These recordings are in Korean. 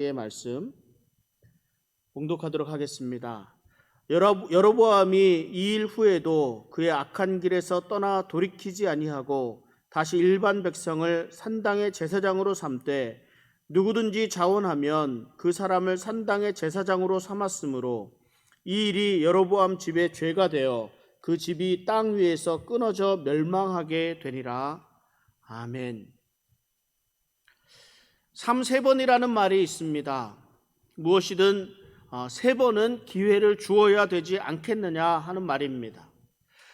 의 말씀 봉독하도록 하겠습니다. 여로보암이 이 일 후에도 그의 악한 길에서 떠나 돌이키지 아니하고 다시 일반 백성을 산당의 제사장으로 삼되 누구든지 자원하면 그 사람을 산당의 제사장으로 삼았으므로 이 일이 여로보암 집의 죄가 되어 그 집이 땅 위에서 끊어져 멸망하게 되리라. 아멘. 3번이라는 말이 있습니다. 무엇이든 3번은 기회를 주어야 되지 않겠느냐 하는 말입니다.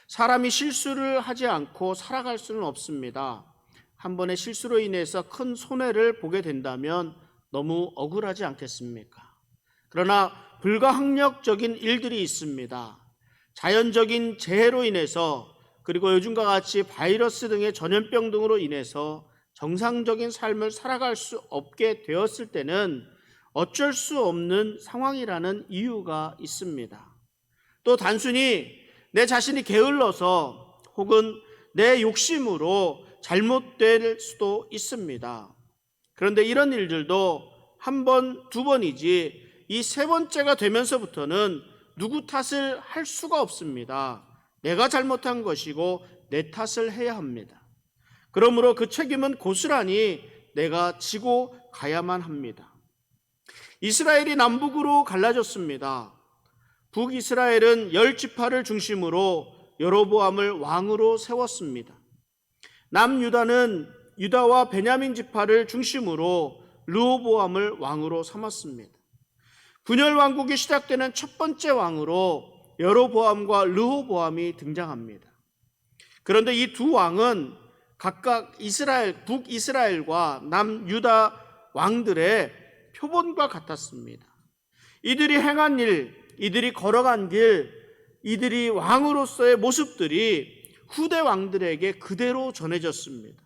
사람이 실수를 하지 않고 살아갈 수는 없습니다. 한 번의 실수로 인해서 큰 손해를 보게 된다면 너무 억울하지 않겠습니까? 그러나 불가항력적인 일들이 있습니다. 자연적인 재해로 인해서, 그리고 요즘과 같이 바이러스 등의 전염병 등으로 인해서 정상적인 삶을 살아갈 수 없게 되었을 때는 어쩔 수 없는 상황이라는 이유가 있습니다. 또 단순히 내 자신이 게을러서 혹은 내 욕심으로 잘못될 수도 있습니다. 그런데 이런 일들도 한 번, 두 번이지 이 3번째가 되면서부터는 누구 탓을 할 수가 없습니다. 내가 잘못한 것이고 내 탓을 해야 합니다. 그러므로 그 책임은 고스란히 내가 지고 가야만 합니다. 이스라엘이 남북으로 갈라졌습니다. 북이스라엘은 10지파를 중심으로 여로보암을 왕으로 세웠습니다. 남유다는 유다와 베냐민 지파를 중심으로 르호보암을 왕으로 삼았습니다. 분열 왕국이 시작되는 첫 번째 왕으로 여로보암과 르호보암이 등장합니다. 그런데 이 두 왕은 각각 북이스라엘과 남유다 왕들의 표본과 같았습니다. 이들이 행한 일, 이들이 걸어간 길, 이들이 왕으로서의 모습들이 후대 왕들에게 그대로 전해졌습니다.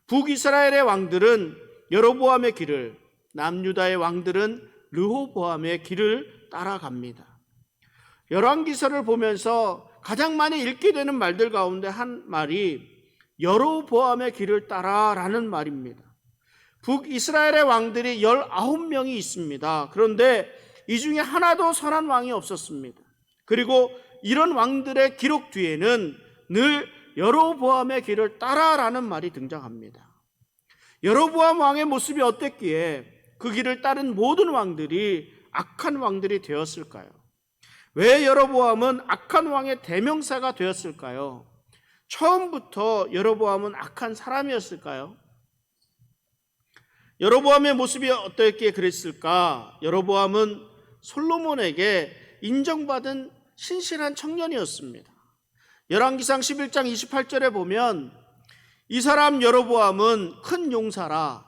북이스라엘의 왕들은 여로보암의 길을, 남유다의 왕들은 르호보암의 길을 따라갑니다. 열왕기서를 보면서 가장 많이 읽게 되는 말들 가운데 한 말이 여로보암의 길을 따라라는 말입니다. 북이스라엘의 왕들이 19명이 있습니다. 그런데 이 중에 하나도 선한 왕이 없었습니다. 그리고 이런 왕들의 기록 뒤에는 늘 여로보암의 길을 따라라는 말이 등장합니다. 여로보암 왕의 모습이 어땠기에 그 길을 따른 모든 왕들이 악한 왕들이 되었을까요? 왜 여로보암은 악한 왕의 대명사가 되었을까요? 처음부터 여로보암은 악한 사람이었을까요? 여로보암의 모습이 어떻게 그랬을까? 여로보암은 솔로몬에게 인정받은 신실한 청년이었습니다. 열왕기상 11장 28절에 보면 이 사람 여로보암은 큰 용사라.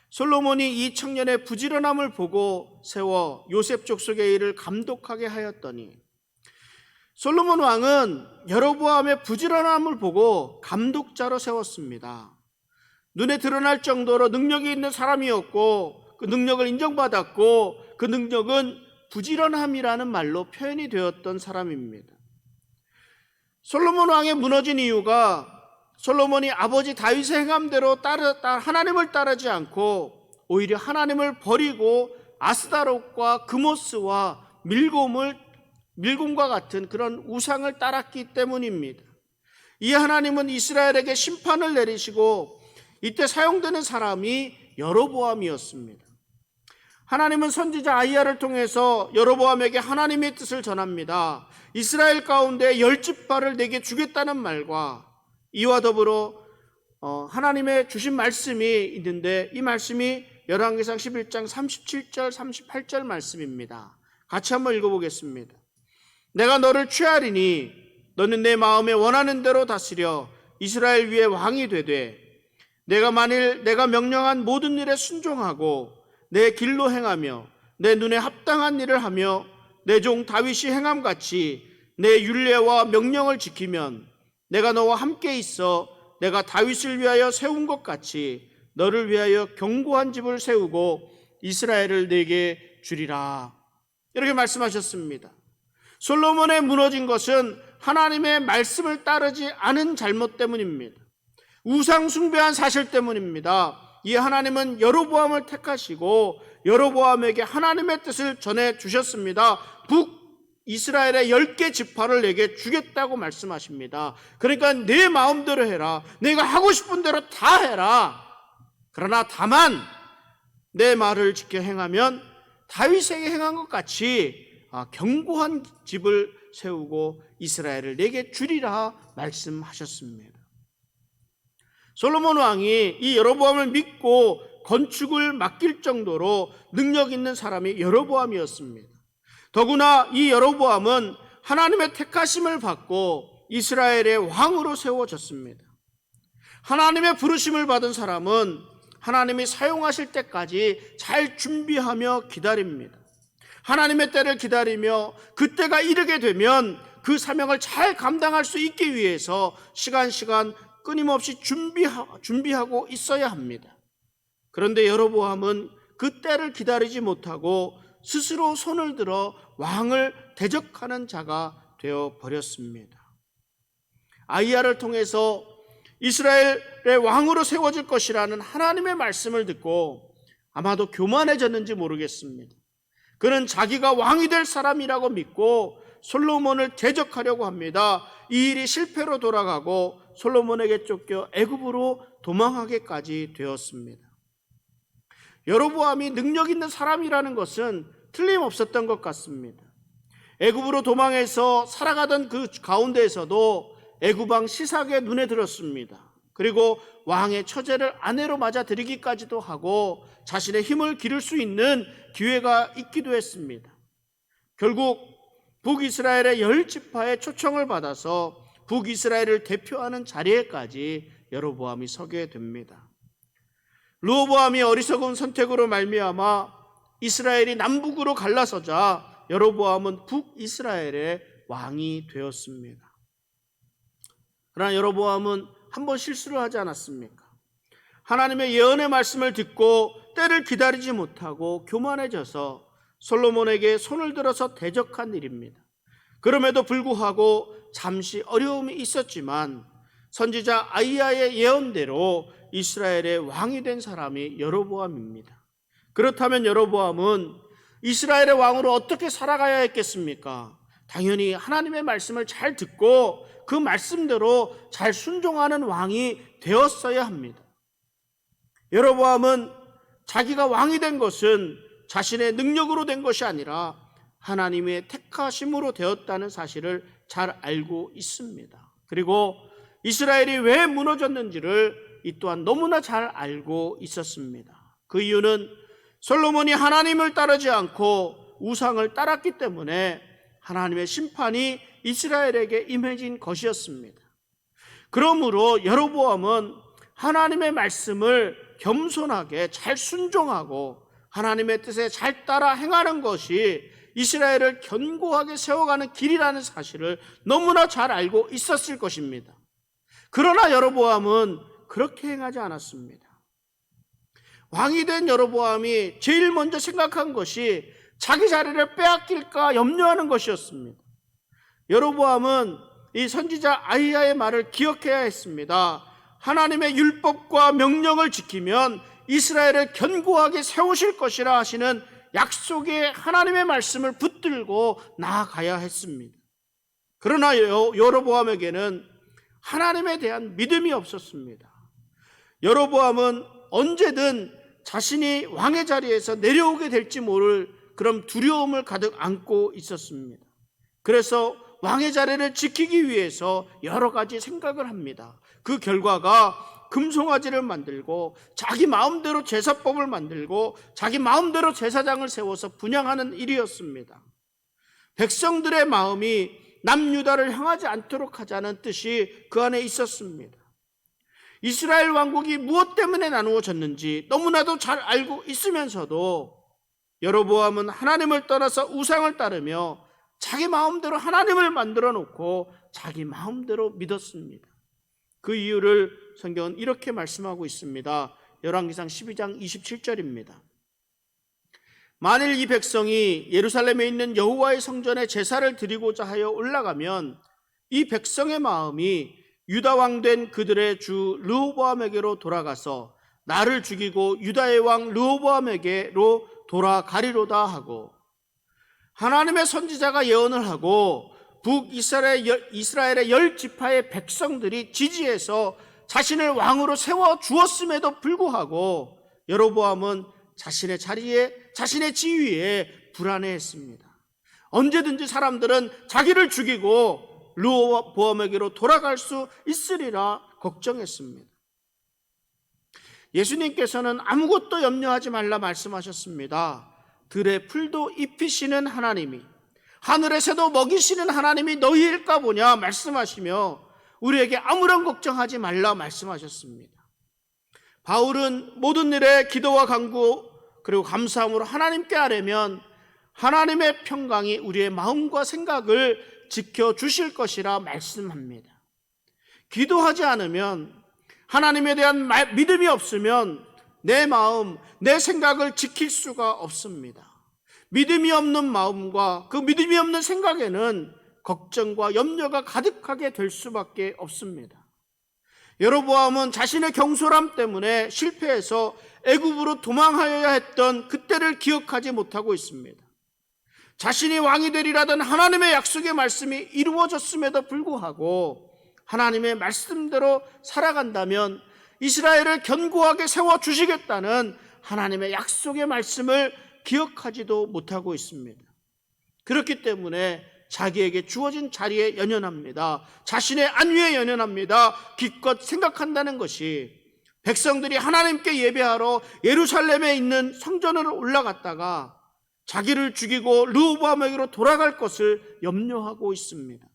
솔로몬이 이 청년의 부지런함을 보고 세워 요셉 족속의 일을 감독하게 하였더니, 솔로몬 왕은 여로보암의 부지런함을 보고 감독자로 세웠습니다. 눈에 드러날 정도로 능력이 있는 사람이었고 그 능력을 인정받았고 그 능력은 부지런함이라는 말로 표현이 되었던 사람입니다. 솔로몬 왕의 무너진 이유가 솔로몬이 아버지 다윗의 행함대로 하나님을 따르지 않고 오히려 하나님을 버리고 아스다롯과 그모스와 밀곰과 같은 그런 우상을 따랐기 때문입니다. 이 하나님은 이스라엘에게 심판을 내리시고 이때 사용되는 사람이 여로보암이었습니다. 하나님은 선지자 아이야를 통해서 여로보암에게 하나님의 뜻을 전합니다. 이스라엘 가운데 10지파를 내게 주겠다는 말과 이와 더불어 하나님의 주신 말씀이 있는데 이 말씀이 열왕기상 11장 37절 38절 말씀입니다. 같이 한번 읽어보겠습니다. 내가 너를 취하리니 너는 내 마음에 원하는 대로 다스려 이스라엘 위에 왕이 되되 내가 만일 내가 명령한 모든 일에 순종하고 내 길로 행하며 내 눈에 합당한 일을 하며 내 종 다윗이 행함같이 내 율례와 명령을 지키면 내가 너와 함께 있어 내가 다윗을 위하여 세운 것 같이 너를 위하여 견고한 집을 세우고 이스라엘을 내게 주리라. 이렇게 말씀하셨습니다. 솔로몬의 무너진 것은 하나님의 말씀을 따르지 않은 잘못 때문입니다. 우상 숭배한 사실 때문입니다. 이 하나님은 여로보암을 택하시고 여로보암에게 하나님의 뜻을 전해 주셨습니다. 북이스라엘의 10개 지파를 내게 주겠다고 말씀하십니다. 그러니까 내 마음대로 해라. 내가 하고 싶은 대로 다 해라. 그러나 다만 내 말을 지켜 행하면 다윗에게 행한 것 같이 견고한 집을 세우고 이스라엘을 내게 주리라 말씀하셨습니다. 솔로몬 왕이 이 여로보암을 믿고 건축을 맡길 정도로 능력 있는 사람이 여로보암이었습니다. 더구나 이 여로보암은 하나님의 택하심을 받고 이스라엘의 왕으로 세워졌습니다. 하나님의 부르심을 받은 사람은 하나님이 사용하실 때까지 잘 준비하며 기다립니다. 하나님의 때를 기다리며 그때가 이르게 되면 그 사명을 잘 감당할 수 있기 위해서 시간 끊임없이 준비하고 있어야 합니다. 그런데 여로보암은 그 때를 기다리지 못하고 스스로 손을 들어 왕을 대적하는 자가 되어 버렸습니다. 아이야를 통해서 이스라엘의 왕으로 세워질 것이라는 하나님의 말씀을 듣고 아마도 교만해졌는지 모르겠습니다. 그는 자기가 왕이 될 사람이라고 믿고 솔로몬을 대적하려고 합니다. 이 일이 실패로 돌아가고 솔로몬에게 쫓겨 애굽으로 도망하게까지 되었습니다. 여로보암이 능력 있는 사람이라는 것은 틀림없었던 것 같습니다. 애굽으로 도망해서 살아가던 그 가운데에서도 애굽 왕 시삭의 눈에 들었습니다. 그리고 왕의 처제를 아내로 맞아들이기까지도 하고 자신의 힘을 기를 수 있는 기회가 있기도 했습니다. 결국 북이스라엘의 10지파의 초청을 받아서 북이스라엘을 대표하는 자리에까지 여로보암이 서게 됩니다. 르호보암이 어리석은 선택으로 말미암아 이스라엘이 남북으로 갈라서자 여로보암은 북이스라엘의 왕이 되었습니다. 그러나 여로보암은 한 번 실수를 하지 않았습니까? 하나님의 예언의 말씀을 듣고 때를 기다리지 못하고 교만해져서 솔로몬에게 손을 들어서 대적한 일입니다. 그럼에도 불구하고 잠시 어려움이 있었지만 선지자 아이야의 예언대로 이스라엘의 왕이 된 사람이 여로보암입니다. 그렇다면 여로보암은 이스라엘의 왕으로 어떻게 살아가야 했겠습니까? 당연히 하나님의 말씀을 잘 듣고 그 말씀대로 잘 순종하는 왕이 되었어야 합니다. 여로보암은 자기가 왕이 된 것은 자신의 능력으로 된 것이 아니라 하나님의 택하심으로 되었다는 사실을 잘 알고 있습니다. 그리고 이스라엘이 왜 무너졌는지를 이 또한 너무나 잘 알고 있었습니다. 그 이유는 솔로몬이 하나님을 따르지 않고 우상을 따랐기 때문에 하나님의 심판이 이스라엘에게 임해진 것이었습니다. 그러므로 여로보암은 하나님의 말씀을 겸손하게 잘 순종하고 하나님의 뜻에 잘 따라 행하는 것이 이스라엘을 견고하게 세워가는 길이라는 사실을 너무나 잘 알고 있었을 것입니다. 그러나 여로보암은 그렇게 행하지 않았습니다. 왕이 된 여로보암이 제일 먼저 생각한 것이 자기 자리를 빼앗길까 염려하는 것이었습니다. 여로보암은 이 선지자 아이야의 말을 기억해야 했습니다. 하나님의 율법과 명령을 지키면 이스라엘을 견고하게 세우실 것이라 하시는 약속의 하나님의 말씀을 붙들고 나아가야 했습니다. 그러나 여로보암에게는 하나님에 대한 믿음이 없었습니다. 여로보암은 언제든 자신이 왕의 자리에서 내려오게 될지 모를 그런 두려움을 가득 안고 있었습니다. 그래서 왕의 자리를 지키기 위해서 여러 가지 생각을 합니다. 그 결과가 금송아지를 만들고 자기 마음대로 제사법을 만들고 자기 마음대로 제사장을 세워서 분향하는 일이었습니다. 백성들의 마음이 남유다를 향하지 않도록 하자는 뜻이 그 안에 있었습니다. 이스라엘 왕국이 무엇 때문에 나누어졌는지 너무나도 잘 알고 있으면서도 여로보암은 하나님을 떠나서 우상을 따르며 자기 마음대로 하나님을 만들어 놓고 자기 마음대로 믿었습니다. 그 이유를 성경은 이렇게 말씀하고 있습니다. 열왕기상 12장 27절입니다. 만일 이 백성이 예루살렘에 있는 여호와의 성전에 제사를 드리고자 하여 올라가면 이 백성의 마음이 유다 왕 된 그들의 주 르호보암에게로 돌아가서 나를 죽이고 유다의 왕 르호보암에게로 돌아가리로다 하고, 하나님의 선지자가 예언을 하고 북이스라엘의 10지파의 백성들이 지지해서 자신을 왕으로 세워 주었음에도 불구하고 여로보암은 자신의 자리에, 자신의 지위에 불안해했습니다. 언제든지 사람들은 자기를 죽이고 르호보암에게로 돌아갈 수 있으리라 걱정했습니다. 예수님께서는 아무것도 염려하지 말라 말씀하셨습니다. 들의 풀도 입히시는 하나님이, 하늘의 새도 먹이시는 하나님이 너희일까 보냐 말씀하시며 우리에게 아무런 걱정하지 말라 말씀하셨습니다. 바울은 모든 일에 기도와 간구 그리고 감사함으로 하나님께 아뢰면 하나님의 평강이 우리의 마음과 생각을 지켜주실 것이라 말씀합니다. 기도하지 않으면, 하나님에 대한 믿음이 없으면 내 마음, 내 생각을 지킬 수가 없습니다. 믿음이 없는 마음과 그 믿음이 없는 생각에는 걱정과 염려가 가득하게 될 수밖에 없습니다. 여로보암은 자신의 경솔함 때문에 실패해서 애굽으로 도망하여야 했던 그때를 기억하지 못하고 있습니다. 자신이 왕이 되리라던 하나님의 약속의 말씀이 이루어졌음에도 불구하고 하나님의 말씀대로 살아간다면 이스라엘을 견고하게 세워주시겠다는 하나님의 약속의 말씀을 기억하지도 못하고 있습니다. 그렇기 때문에 자기에게 주어진 자리에 연연합니다. 자신의 안위에 연연합니다. 기껏 생각한다는 것이 백성들이 하나님께 예배하러 예루살렘에 있는 성전으로 올라갔다가 자기를 죽이고 르호보암에게로 돌아갈 것을 염려하고 있습니다.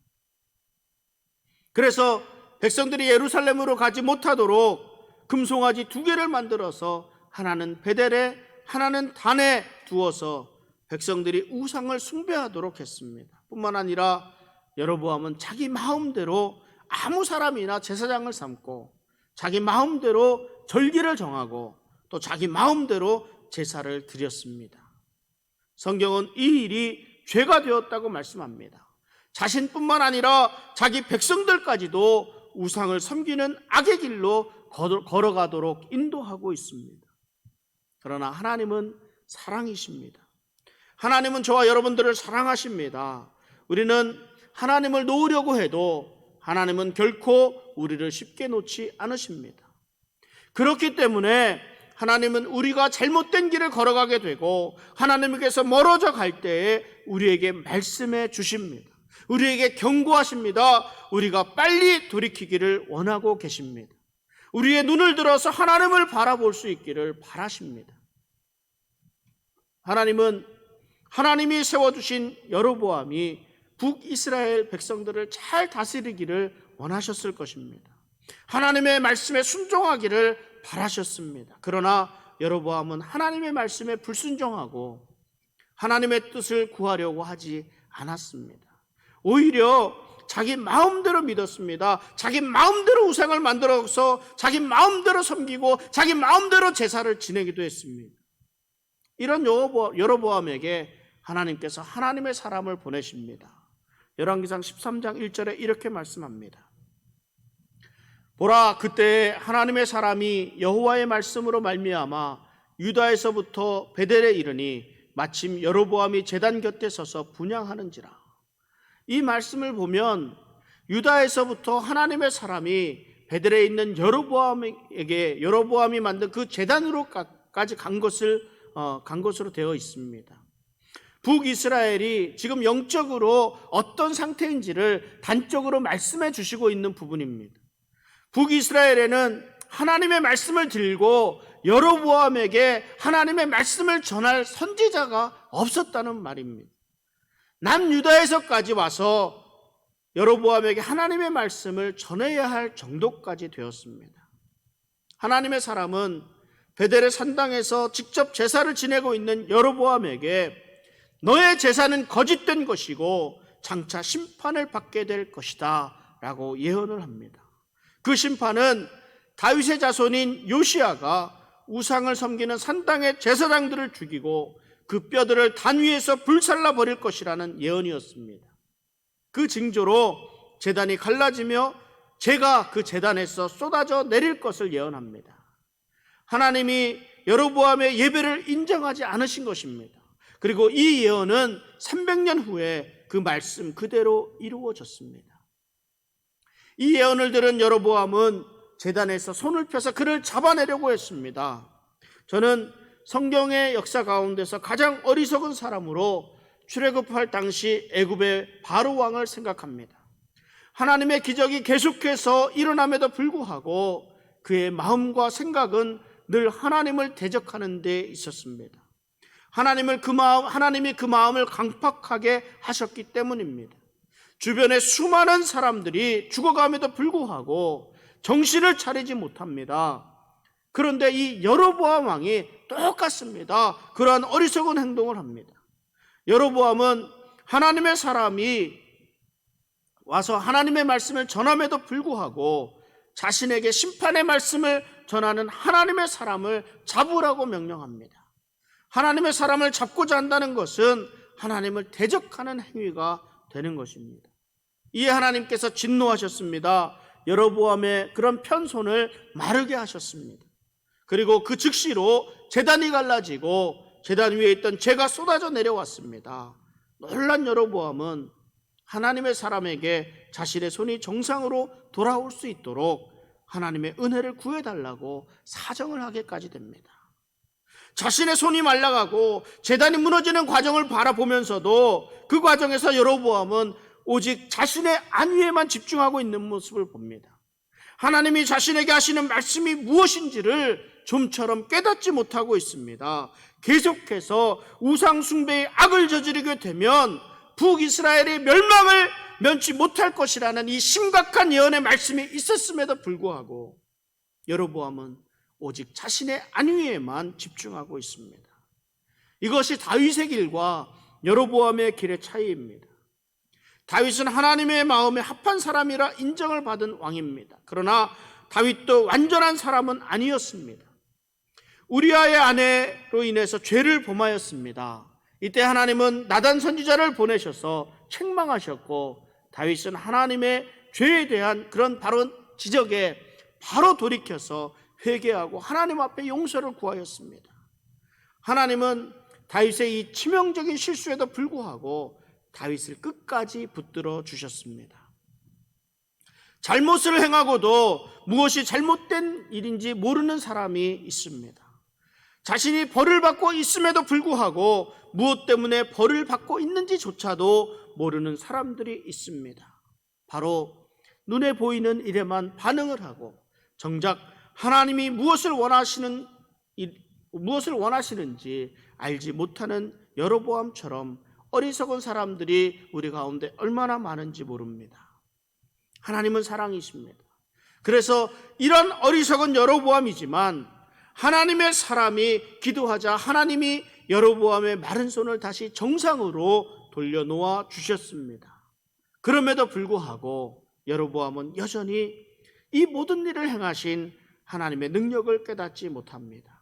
그래서 백성들이 예루살렘으로 가지 못하도록 금송아지 2개를 만들어서 하나는 베델에 하나는 단에 두어서 백성들이 우상을 숭배하도록 했습니다. 뿐만 아니라 여로보암은 자기 마음대로 아무 사람이나 제사장을 삼고 자기 마음대로 절기를 정하고 또 자기 마음대로 제사를 드렸습니다. 성경은 이 일이 죄가 되었다고 말씀합니다. 자신뿐만 아니라 자기 백성들까지도 우상을 섬기는 악의 길로 걸어가도록 인도하고 있습니다. 그러나 하나님은 사랑이십니다. 하나님은 저와 여러분들을 사랑하십니다. 우리는 하나님을 놓으려고 해도 하나님은 결코 우리를 쉽게 놓지 않으십니다. 그렇기 때문에 하나님은 우리가 잘못된 길을 걸어가게 되고 하나님께서 멀어져 갈 때에 우리에게 말씀해 주십니다. 우리에게 경고하십니다. 우리가 빨리 돌이키기를 원하고 계십니다. 우리의 눈을 들어서 하나님을 바라볼 수 있기를 바라십니다. 하나님은 하나님이 세워주신 여로보암이 북이스라엘 백성들을 잘 다스리기를 원하셨을 것입니다. 하나님의 말씀에 순종하기를 바라셨습니다. 그러나 여로보암은 하나님의 말씀에 불순종하고 하나님의 뜻을 구하려고 하지 않았습니다. 오히려 자기 마음대로 믿었습니다. 자기 마음대로 우상을 만들어서 자기 마음대로 섬기고 자기 마음대로 제사를 지내기도 했습니다. 이런 여로보암에게 하나님께서 하나님의 사람을 보내십니다. 열왕기상 13장 1절에 이렇게 말씀합니다. 보라, 그때 하나님의 사람이 여호와의 말씀으로 말미암아 유다에서부터 베델에 이르니 마침 여로보암이 제단 곁에 서서 분향하는지라. 이 말씀을 보면 유다에서부터 하나님의 사람이 베델에 있는 여로보암이 만든 그 제단으로까지 간 것으로 되어 있습니다. 북이스라엘이 지금 영적으로 어떤 상태인지를 단적으로 말씀해 주시고 있는 부분입니다. 북이스라엘에는 하나님의 말씀을 들고 여로보암에게 하나님의 말씀을 전할 선지자가 없었다는 말입니다. 남유다에서까지 와서 여로보암에게 하나님의 말씀을 전해야 할 정도까지 되었습니다. 하나님의 사람은 베델의 산당에서 직접 제사를 지내고 있는 여로보암에게 너의 제사는 거짓된 것이고 장차 심판을 받게 될 것이다 라고 예언을 합니다. 그 심판은 다윗의 자손인 요시야가 우상을 섬기는 산당의 제사장들을 죽이고 그 뼈들을 단 위에서 불살라 버릴 것이라는 예언이었습니다. 그 징조로 제단이 갈라지며 재가 그 제단에서 쏟아져 내릴 것을 예언합니다. 하나님이 여로보암의 예배를 인정하지 않으신 것입니다. 그리고 이 예언은 300년 후에 그 말씀 그대로 이루어졌습니다. 이 예언을 들은 여로보암은 제단에서 손을 펴서 그를 잡아내려고 했습니다. 저는 성경의 역사 가운데서 가장 어리석은 사람으로 출애굽할 당시 애굽의 바로 왕을 생각합니다. 하나님의 기적이 계속해서 일어남에도 불구하고 그의 마음과 생각은 늘 하나님을 대적하는 데 있었습니다. 하나님이 그 마음을 강팍하게 하셨기 때문입니다. 주변에 수많은 사람들이 죽어감에도 불구하고 정신을 차리지 못합니다. 그런데 이 여로보암 왕이 똑같습니다. 그러한 어리석은 행동을 합니다. 여로보암은 하나님의 사람이 와서 하나님의 말씀을 전함에도 불구하고 자신에게 심판의 말씀을 전하는 하나님의 사람을 잡으라고 명령합니다. 하나님의 사람을 잡고자 한다는 것은 하나님을 대적하는 행위가 되는 것입니다. 이에 하나님께서 진노하셨습니다. 여로보암의 그런 편손을 마르게 하셨습니다. 그리고 그 즉시로 제단이 갈라지고 제단 위에 있던 재가 쏟아져 내려왔습니다. 놀란 여로보암은 하나님의 사람에게 자신의 손이 정상으로 돌아올 수 있도록 하나님의 은혜를 구해달라고 사정을 하게까지 됩니다. 자신의 손이 말라가고 제단이 무너지는 과정을 바라보면서도 그 과정에서 여로보암은 오직 자신의 안위에만 집중하고 있는 모습을 봅니다. 하나님이 자신에게 하시는 말씀이 무엇인지를 좀처럼 깨닫지 못하고 있습니다. 계속해서 우상 숭배의 악을 저지르게 되면 북이스라엘의 멸망을 면치 못할 것이라는 이 심각한 예언의 말씀이 있었음에도 불구하고 여로보암은 오직 자신의 안위에만 집중하고 있습니다. 이것이 다윗의 길과 여로보암의 길의 차이입니다. 다윗은 하나님의 마음에 합한 사람이라 인정을 받은 왕입니다. 그러나 다윗도 완전한 사람은 아니었습니다. 우리아의 아내로 인해서 죄를 범하였습니다. 이때 하나님은 나단 선지자를 보내셔서 책망하셨고 다윗은 하나님의 죄에 대한 그런 바로 지적에 바로 돌이켜서 회개하고 하나님 앞에 용서를 구하였습니다. 하나님은 다윗의 이 치명적인 실수에도 불구하고 다윗을 끝까지 붙들어 주셨습니다. 잘못을 행하고도 무엇이 잘못된 일인지 모르는 사람이 있습니다. 자신이 벌을 받고 있음에도 불구하고 무엇 때문에 벌을 받고 있는지조차도 모르는 사람들이 있습니다. 바로 눈에 보이는 일에만 반응을 하고 정작 하나님이 무엇을 원하시는지 알지 못하는 여로보암처럼 어리석은 사람들이 우리 가운데 얼마나 많은지 모릅니다. 하나님은 사랑이십니다. 그래서 이런 어리석은 여로보암이지만 하나님의 사람이 기도하자 하나님이 여로보암의 마른 손을 다시 정상으로 돌려놓아 주셨습니다. 그럼에도 불구하고 여로보암은 여전히 이 모든 일을 행하신 하나님의 능력을 깨닫지 못합니다.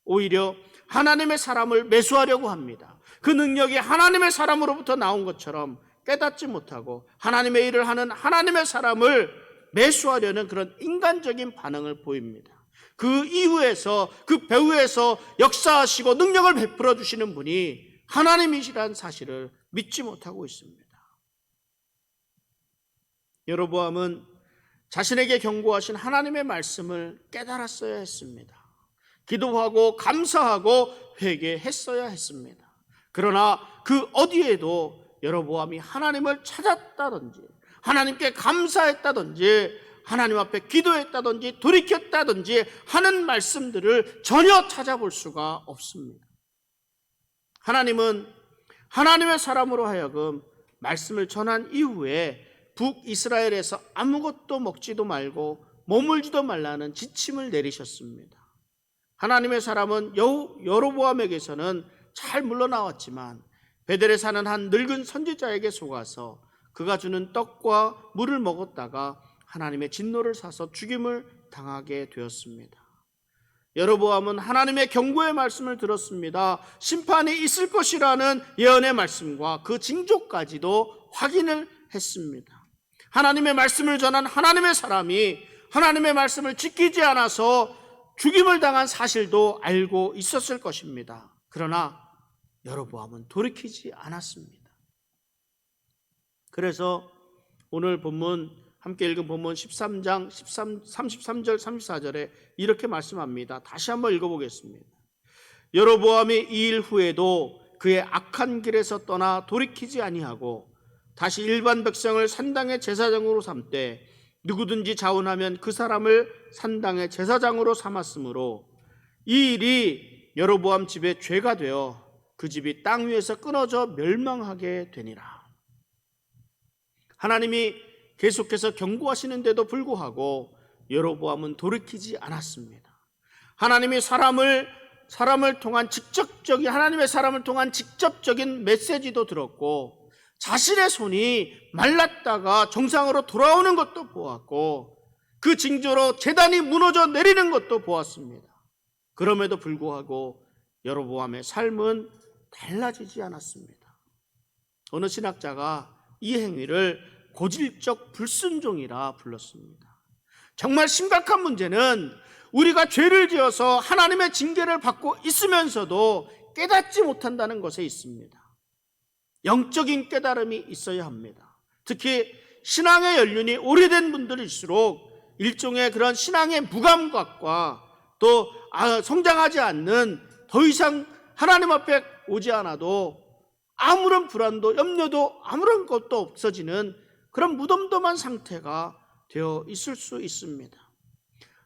오히려 하나님의 사람을 매수하려고 합니다. 그 능력이 하나님의 사람으로부터 나온 것처럼 깨닫지 못하고 하나님의 일을 하는 하나님의 사람을 매수하려는 그런 인간적인 반응을 보입니다. 그 이후에서 그 배후에서 역사하시고 능력을 베풀어 주시는 분이 하나님이시라는 사실을 믿지 못하고 있습니다. 여로보암은 자신에게 경고하신 하나님의 말씀을 깨달았어야 했습니다. 기도하고 감사하고 회개했어야 했습니다. 그러나 그 어디에도 여로보암이 하나님을 찾았다든지 하나님께 감사했다든지 하나님 앞에 기도했다든지 돌이켰다든지 하는 말씀들을 전혀 찾아볼 수가 없습니다. 하나님은 하나님의 사람으로 하여금 말씀을 전한 이후에 북이스라엘에서 아무것도 먹지도 말고 머물지도 말라는 지침을 내리셨습니다. 하나님의 사람은 여로보암에게서는 잘 물러나왔지만 베델에 사는 한 늙은 선지자에게 속아서 그가 주는 떡과 물을 먹었다가 하나님의 진노를 사서 죽임을 당하게 되었습니다. 여로보암은 하나님의 경고의 말씀을 들었습니다. 심판이 있을 것이라는 예언의 말씀과 그 징조까지도 확인을 했습니다. 하나님의 말씀을 전한 하나님의 사람이 하나님의 말씀을 지키지 않아서 죽임을 당한 사실도 알고 있었을 것입니다. 그러나 여로보암은 돌이키지 않았습니다. 그래서 오늘 본문 함께 읽은 본문 13장 33절 34절에 이렇게 말씀합니다. 다시 한번 읽어보겠습니다. 여로보암이 이 일 후에도 그의 악한 길에서 떠나 돌이키지 아니하고 다시 일반 백성을 산당의 제사장으로 삼되 누구든지 자원하면 그 사람을 산당의 제사장으로 삼았으므로 이 일이 여로보암 집의 죄가 되어 그 집이 땅 위에서 끊어져 멸망하게 되니라. 하나님이 계속해서 경고하시는데도 불구하고 여로보암은 돌이키지 않았습니다. 하나님이 사람을 통한 하나님의 사람을 통한 직접적인 메시지도 들었고 자신의 손이 말랐다가 정상으로 돌아오는 것도 보았고 그 징조로 제단이 무너져 내리는 것도 보았습니다. 그럼에도 불구하고 여로보암의 삶은 달라지지 않았습니다. 어느 신학자가 이 행위를 고질적 불순종이라 불렀습니다. 정말 심각한 문제는 우리가 죄를 지어서 하나님의 징계를 받고 있으면서도 깨닫지 못한다는 것에 있습니다. 영적인 깨달음이 있어야 합니다. 특히 신앙의 연륜이 오래된 분들일수록 일종의 그런 신앙의 무감각과 또 성장하지 않는 더 이상 하나님 앞에 오지 않아도 아무런 불안도 염려도 아무런 것도 없어지는 그런 무덤덤한 상태가 되어 있을 수 있습니다.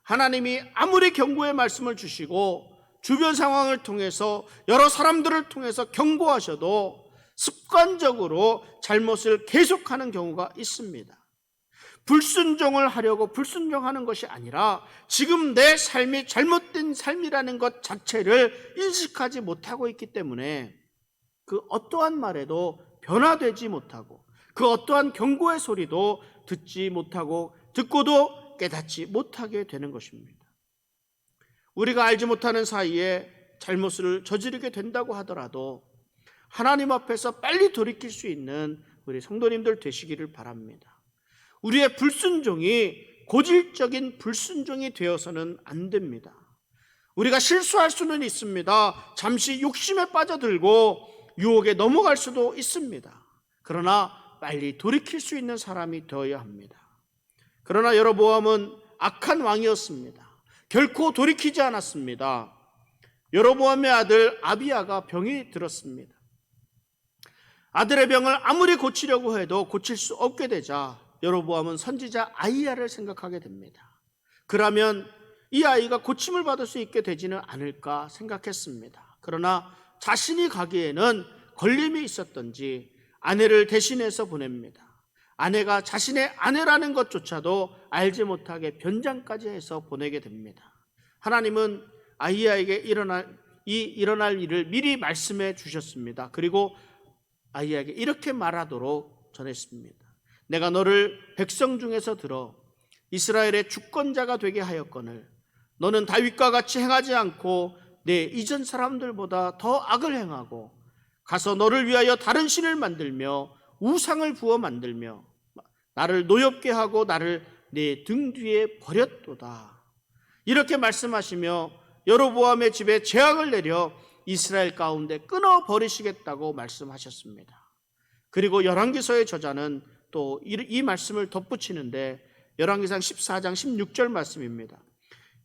하나님이 아무리 경고의 말씀을 주시고 주변 상황을 통해서 여러 사람들을 통해서 경고하셔도 습관적으로 잘못을 계속하는 경우가 있습니다. 불순종을 하려고 불순종하는 것이 아니라 지금 내 삶이 잘못된 삶이라는 것 자체를 인식하지 못하고 있기 때문에 그 어떠한 말에도 변화되지 못하고 그 어떠한 경고의 소리도 듣지 못하고 듣고도 깨닫지 못하게 되는 것입니다. 우리가 알지 못하는 사이에 잘못을 저지르게 된다고 하더라도 하나님 앞에서 빨리 돌이킬 수 있는 우리 성도님들 되시기를 바랍니다. 우리의 불순종이 고질적인 불순종이 되어서는 안 됩니다. 우리가 실수할 수는 있습니다. 잠시 욕심에 빠져들고 유혹에 넘어갈 수도 있습니다. 그러나 빨리 돌이킬 수 있는 사람이 되어야 합니다. 그러나 여로보암은 악한 왕이었습니다. 결코 돌이키지 않았습니다. 여로보암의 아들 아비야가 병이 들었습니다. 아들의 병을 아무리 고치려고 해도 고칠 수 없게 되자 여로보암은 선지자 아히야를 생각하게 됩니다. 그러면 이 아이가 고침을 받을 수 있게 되지는 않을까 생각했습니다. 그러나 자신이 가기에는 걸림이 있었던지 아내를 대신해서 보냅니다. 아내가 자신의 아내라는 것조차도 알지 못하게 변장까지 해서 보내게 됩니다. 하나님은 아히야에게 일어날 일을 미리 말씀해 주셨습니다. 그리고 아히야에게 이렇게 말하도록 전했습니다. 내가 너를 백성 중에서 들어 이스라엘의 주권자가 되게 하였거늘 너는 다윗과 같이 행하지 않고 내 이전 사람들보다 더 악을 행하고 가서 너를 위하여 다른 신을 만들며 우상을 부어 만들며 나를 노엽게 하고 나를 내 등 뒤에 버렸도다. 이렇게 말씀하시며 여로보암의 집에 재앙을 내려 이스라엘 가운데 끊어버리시겠다고 말씀하셨습니다. 그리고 열왕기서의 저자는 또 이 말씀을 덧붙이는데 열왕기상 14장 16절 말씀입니다.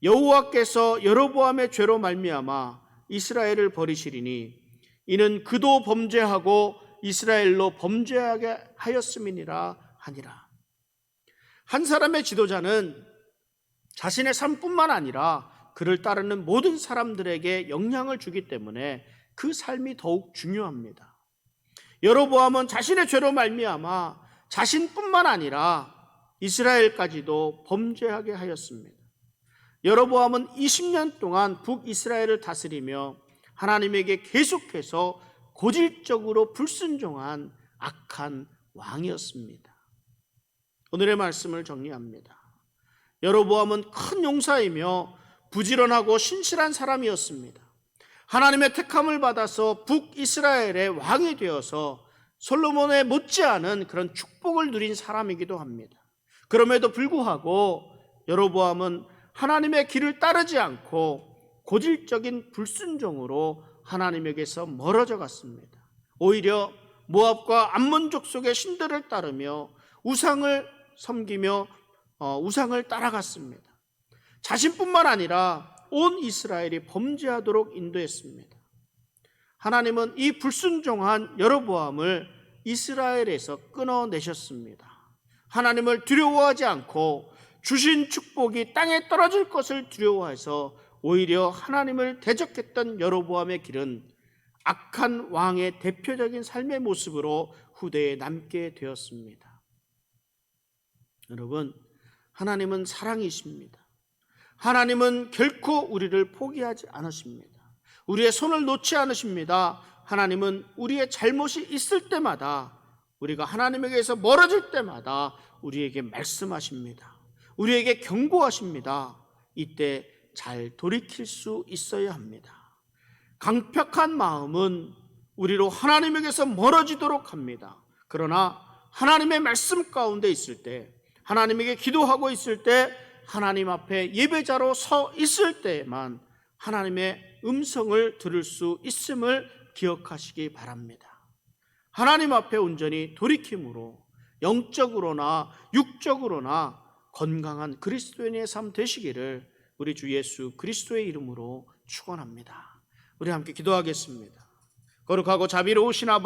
여호와께서 여로보암의 죄로 말미암아 이스라엘을 버리시리니 이는 그도 범죄하고 이스라엘로 범죄하게 하였음이니라 하니라. 한 사람의 지도자는 자신의 삶뿐만 아니라 그를 따르는 모든 사람들에게 영향을 주기 때문에 그 삶이 더욱 중요합니다. 여로보암은 자신의 죄로 말미암아 자신뿐만 아니라 이스라엘까지도 범죄하게 하였습니다. 여로보암은 20년 동안 북이스라엘을 다스리며 하나님에게 계속해서 고질적으로 불순종한 악한 왕이었습니다. 오늘의 말씀을 정리합니다. 여로보암은 큰 용사이며 부지런하고 신실한 사람이었습니다. 하나님의 택함을 받아서 북이스라엘의 왕이 되어서 솔로몬에 못지않은 그런 축복을 누린 사람이기도 합니다. 그럼에도 불구하고 여로보암은 하나님의 길을 따르지 않고 고질적인 불순종으로 하나님에게서 멀어져 갔습니다. 오히려 모압과 암몬 족속의 신들을 따르며 우상을 섬기며 우상을 따라갔습니다. 자신뿐만 아니라 온 이스라엘이 범죄하도록 인도했습니다. 하나님은 이 불순종한 여로보암을 이스라엘에서 끊어내셨습니다. 하나님을 두려워하지 않고 주신 축복이 땅에 떨어질 것을 두려워해서 오히려 하나님을 대적했던 여로보암의 길은 악한 왕의 대표적인 삶의 모습으로 후대에 남게 되었습니다. 여러분, 하나님은 사랑이십니다. 하나님은 결코 우리를 포기하지 않으십니다. 우리의 손을 놓지 않으십니다. 하나님은 우리의 잘못이 있을 때마다, 우리가 하나님에게서 멀어질 때마다 우리에게 말씀하십니다. 우리에게 경고하십니다. 이때 잘 돌이킬 수 있어야 합니다. 강팍한 마음은 우리로 하나님에게서 멀어지도록 합니다. 그러나 하나님의 말씀 가운데 있을 때, 하나님에게 기도하고 있을 때, 하나님 앞에 예배자로 서 있을 때에만 하나님의 음성을 들을 수 있음을 기억하시기 바랍니다. 하나님 앞에 온전히 돌이킴으로 영적으로나 육적으로나 건강한 그리스도인의 삶 되시기를 우리 주 예수 그리스도의 이름으로 축원합니다. 우리 함께 기도하겠습니다. 거룩하고 자비로우신 아버지,